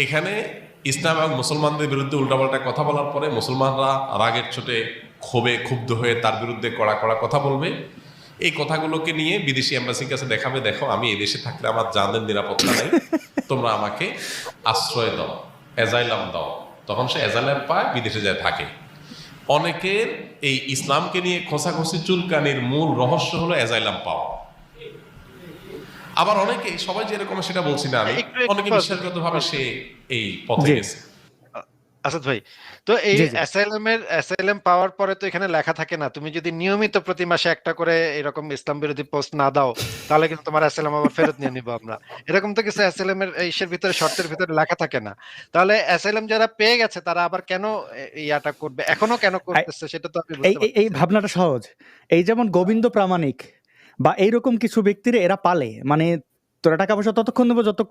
এখানে ইসলাম এবং মুসলমানদের বিরুদ্ধে উল্টাপাল্টা কথা বলার পরে মুসলমানরা রাগের চোটে ক্ষোভে ক্ষুব্ধ হয়ে তার বিরুদ্ধে কড়া কড়া কথা বলবে। এই কথাগুলোকে নিয়ে বিদেশি এম্বাসির কাছে দেখাবে, দেখো আমি এই দেশে থাকলে আমার জানের নিরাপত্তা নাই, তোমরা আমাকে আশ্রয় দাও, অ্যাজাইলাম দাও। তখন সে অ্যাজাইলাম পায়, বিদেশে যায় থাকে। অনেকের এই ইসলামকে নিয়ে খোঁচাখুচি চুলকানির মূল রহস্য হলো অ্যাজাইলাম পাওয়া। আবার অনেকে, সবাই যেরকম সেটা বলছি না আমি, একটু একটু অনেকে pause দেন, বিশ্বাসগত একটু ভাবে pause সে দেন। এই পথে জি গেছে। আসাদ ভাই, তো এই জি জি অ্যাসাইলাম পাওয়ার পরে তো এখানে লেখা থাকে না, তুমি যদি নিয়মিত প্রতি মাসে একটা করে এরকম ইসলাম বিরোধী পোস্ট না দাও তাহলে কিন্তু তোমার অ্যাসাইলাম আবার ফেরত নিয়ে নিবো আমরা। এরকম তো কিছু অ্যাসাইলামের ইসের ভিতরে, শর্তের ভিতরে লেখা থাকে না। তাহলে অ্যাসাইলাম যারা পেয়ে গেছে তারা আবার কেন ইয়াটা করবে, এখনো কেন করতেছে, সেটা তো আমি এই বুঝতে এই এই পারতেছি না। ভাবনাটা সহজ। এই যেমন গোবিন্দ প্রামাণিক বা এইরকম কিছু ব্যক্তিরে এরা পালে, মানে তোরা টাকা পয়সা ততক্ষণ দেবো যত